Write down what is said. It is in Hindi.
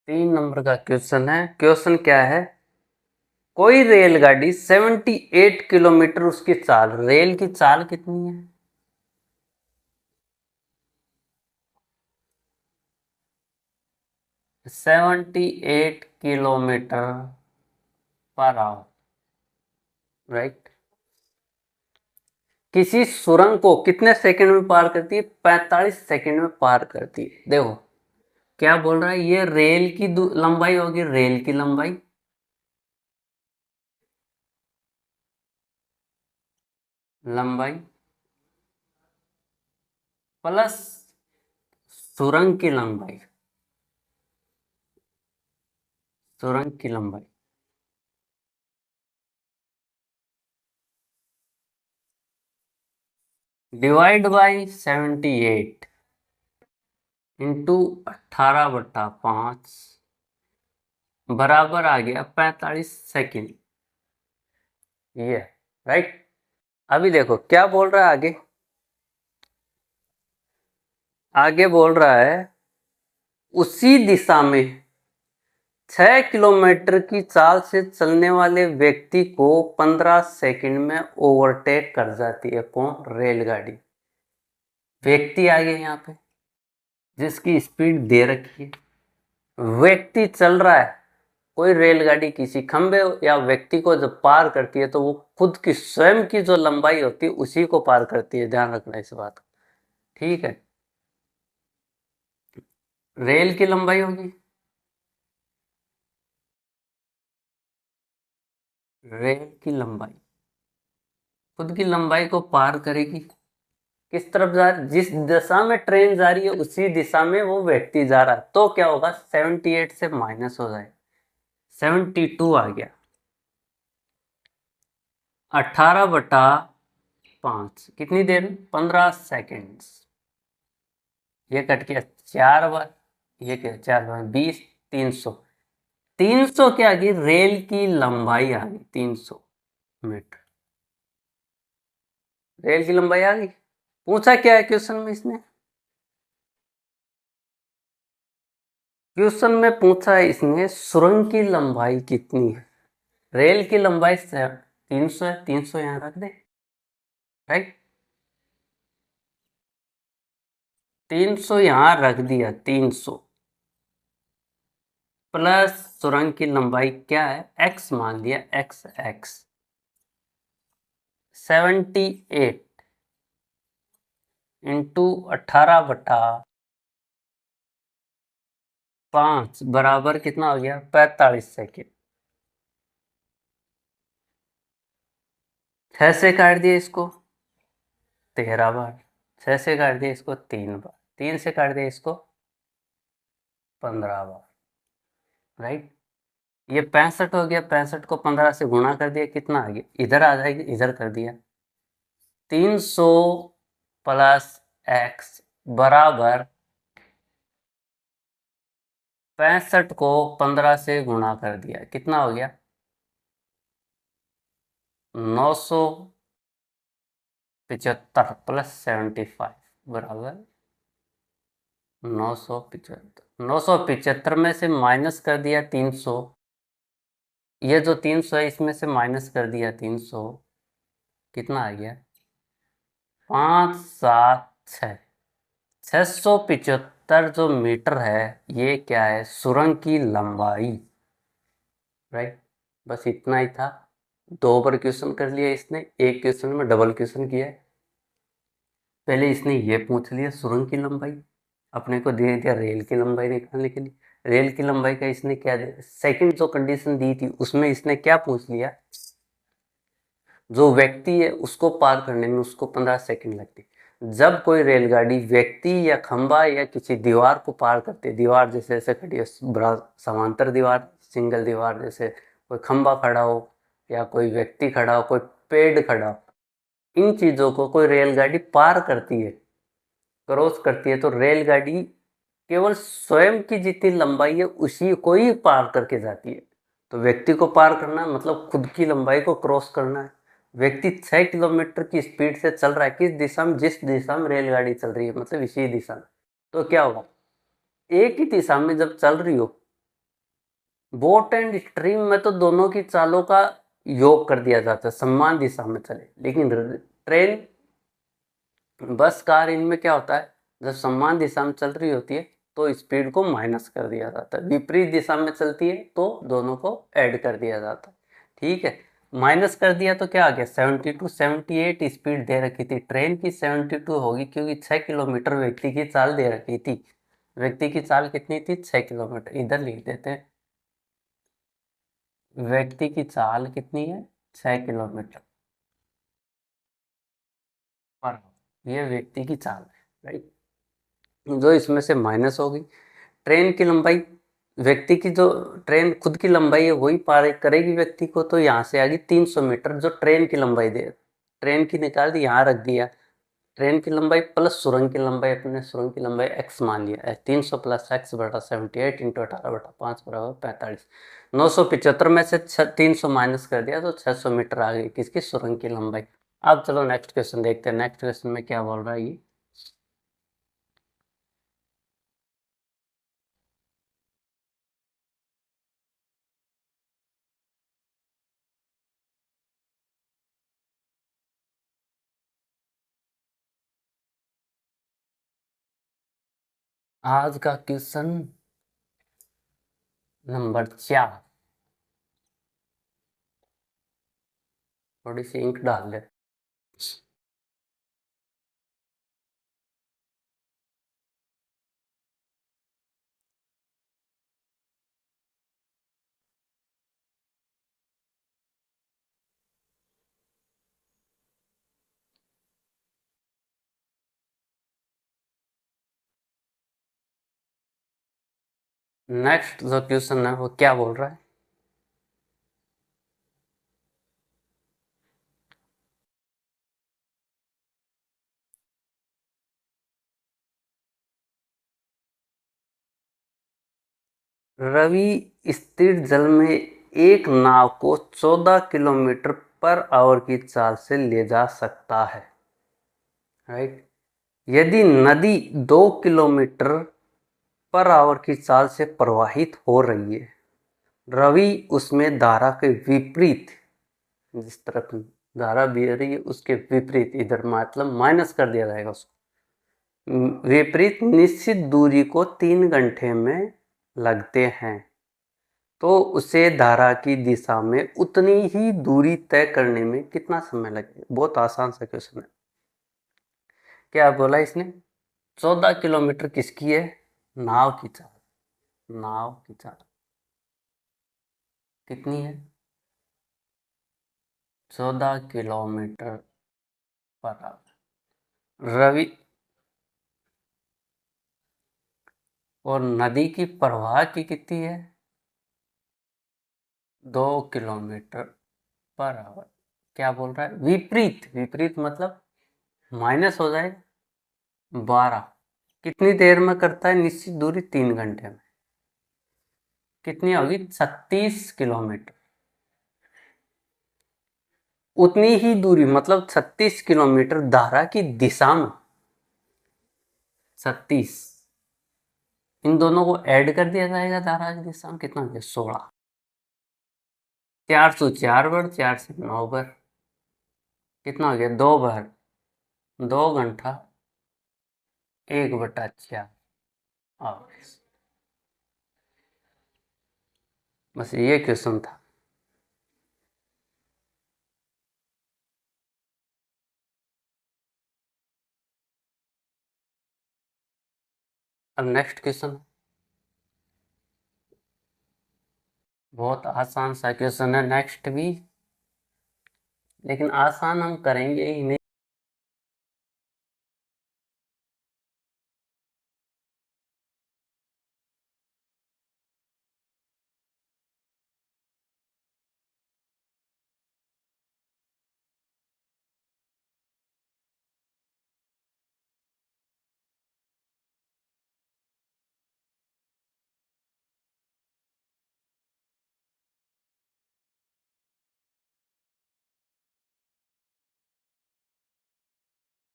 3 नंबर का क्वेश्चन है। क्वेश्चन क्या है? कोई रेलगाड़ी 78 किलोमीटर उसकी चाल, रेल की चाल कितनी है? 78 किलोमीटर पर आवर, राइट। किसी सुरंग को कितने सेकंड में पार करती है? 45 सेकंड में पार करती है। देखो क्या बोल रहा है, ये रेल की लंबाई होगी, रेल की लंबाई लंबाई प्लस सुरंग की लंबाई, सुरंग की लंबाई डिवाइड बाई 78 इंटू 18/5 बराबर आ गया 45 सेकंड। ये राइट। अभी देखो क्या बोल रहा है आगे। आगे बोल रहा है उसी दिशा में 6 किलोमीटर की चाल से चलने वाले व्यक्ति को 15 सेकंड में ओवरटेक कर जाती है। कौन? रेलगाड़ी। व्यक्ति आ गया यहाँ पे जिसकी स्पीड दे रखी है। व्यक्ति चल रहा है। कोई रेलगाड़ी किसी खंबे या व्यक्ति को जब पार करती है तो वो खुद की स्वयं की जो लंबाई होती है उसी को पार करती है। ध्यान रखना इस बात का, ठीक है। रेल की लंबाई होगी, रेल की लंबाई खुद की लंबाई को पार करेगी। किस तरफ जा रही? जिस दिशा में ट्रेन जा रही है उसी दिशा में वो व्यक्ति जा रहा है। तो क्या होगा, 78 से माइनस हो जाए, 72 आ गया। 18/5 कितनी देर में? 15 सेकेंड। ये कट गया 4 बार, ये क्या 4 बार 20, 300। 300 क्या आ गई? रेल की लंबाई आ गई 300 मीटर। रेल की लंबाई आ गई। पूछा क्या है क्वेश्चन में इसने? क्वेश्चन में पूछा है इसने सुरंग की लंबाई कितनी है। रेल की लंबाई 300 है, 300 यहां रख दे, राइट। 300 यहां रख दिया, 300 प्लस सुरंग की लंबाई क्या है? x मान लिया, x 78 इंटू 18/5 बराबर कितना हो गया? 45 सेकेंड। 6 से काट दिया इसको 13 बार, 6 से काट दिया इसको 3 बार, 3 से काट दिया इसको 15 बार, राइट। ये 65 हो गया, 65 को 15 से गुणा कर दिया, कितना आ गया? इधर आ जाएगी, इधर कर दिया। 300 प्लस x बराबर 65 को 15 से गुणा कर दिया, कितना हो गया? 975 प्लस 75 बराबर 975। 975 में से माइनस कर दिया 300, ये जो 300 है इसमें से माइनस कर दिया 300, कितना आ गया? 5 7 6 675 जो मीटर है ये क्या है? सुरंग की लंबाई, राइट। बस इतना ही था। 2 बार क्वेश्चन कर लिया इसने, एक क्वेश्चन में डबल क्वेश्चन किया है। पहले इसने ये पूछ लिया सुरंग की लंबाई, अपने को दे दिया रेल की लंबाई निकालने के लिए। रेल की लंबाई का इसने क्या दिया? सेकंड जो कंडीशन दी थी उसमें इसने क्या पूछ लिया? जो व्यक्ति है उसको पार करने में उसको 15 सेकंड लगती। जब कोई रेलगाड़ी व्यक्ति या खंबा या किसी दीवार को पार करती है, दीवार जैसे ऐसे खड़ी है, बड़ा समांतर दीवार, सिंगल दीवार, जैसे कोई खंबा खड़ा हो या कोई व्यक्ति खड़ा हो, कोई पेड़ खड़ा हो, इन चीज़ों को कोई रेलगाड़ी पार करती है, क्रॉस करती है, तो रेलगाड़ी केवल स्वयं की जितनी लंबाई है उसी को ही पार करके जाती है। तो व्यक्ति को पार करना मतलब खुद की लंबाई को क्रॉस करना है। व्यक्ति 6 किलोमीटर की स्पीड से चल रहा है, किस दिशा में? जिस दिशा में रेलगाड़ी चल रही है, मतलब इसी दिशा में। तो क्या होगा, एक ही दिशा में जब चल रही हो बोट एंड स्ट्रीम में तो दोनों की चालों का योग कर दिया जाता है, समान दिशा में चले, लेकिन ट्रेन, बस, कार, इनमें क्या होता है, जब समान दिशा में चल रही होती है तो स्पीड को माइनस कर दिया जाता है, विपरीत दिशा में चलती है तो दोनों को ऐड कर दिया जाता है। ठीक है, माइनस कर दिया तो क्या आ गया, 72, 78 स्पीड दे रखी थी ट्रेन की, 72 होगी क्योंकि 6 किलोमीटर व्यक्ति की चाल दे रखी थी। व्यक्ति की चाल कितनी थी, 6 किलोमीटर, इधर लिख देते हैं, व्यक्ति की चाल कितनी है, 6 किलोमीटर पर, यह व्यक्ति की चाल है, राइट, जो इसमें से माइनस होगी। ट्रेन की लंबाई, व्यक्ति की जो ट्रेन खुद की लंबाई है वही पार करेगी व्यक्ति को, तो यहाँ से आगे 300 मीटर जो ट्रेन की लंबाई दे, ट्रेन की निकाल दी, यहाँ रख दिया, ट्रेन की लंबाई प्लस सुरंग की लंबाई, अपने सुरंग की लंबाई x मान लिया, 300 प्लस x बटा 78 इंटू 18/5 बराबर 45, 975 में से 300 माइनस कर दिया तो 600 मीटर आ गई किसकी, सुरंग की लंबाई। अब चलो नेक्स्ट क्वेश्चन देखते हैं, नेक्स्ट क्वेश्चन में क्या बोल रहा है ये। आज का क्वेश्चन नंबर 4, थोड़ी सी इंक डाल ले। नेक्स्ट जो क्वेश्चन है वो क्या बोल रहा है, रवि स्थिर जल में एक नाव को 14 किलोमीटर पर आवर की चाल से ले जा सकता है, राइट। यदि नदी 2 किलोमीटर पर आवर की चाल से प्रवाहित हो रही है, रवि उसमें धारा के विपरीत, जिस तरफ धारा बह रही है उसके विपरीत, इधर मतलब माइनस कर दिया जाएगा उसको, विपरीत निश्चित दूरी को 3 घंटे में लगते हैं, तो उसे धारा की दिशा में उतनी ही दूरी तय करने में कितना समय लगेगा। बहुत आसान सा क्वेश्चन है। क्या बोला इसने, 14 किलोमीटर किसकी है, नाव की चाल, नाव की चाल कितनी है, 14 किलोमीटर पर आवर। रवि और नदी की प्रवाह की कितनी है, 2 किलोमीटर पर आवर। क्या बोल रहा है, विपरीत, विपरीत मतलब माइनस हो जाएगा, 12, कितनी देर में करता है, निश्चित दूरी 3 घंटे में, कितनी होगी, 36 किलोमीटर। उतनी ही दूरी मतलब 36 किलोमीटर धारा की दिशा में, 36, इन दोनों को ऐड कर दिया जाएगा, धारा की दिशा में कितना हो गया, 16, 404 बार 4 से 9 बार, कितना हो गया, 2 बार, 2 घंटा 1/4 आवर्स। बस ये क्वेश्चन था। अब नेक्स्ट क्वेश्चन, बहुत आसान सा क्वेश्चन है नेक्स्ट भी, लेकिन आसान हम करेंगे ही नहीं।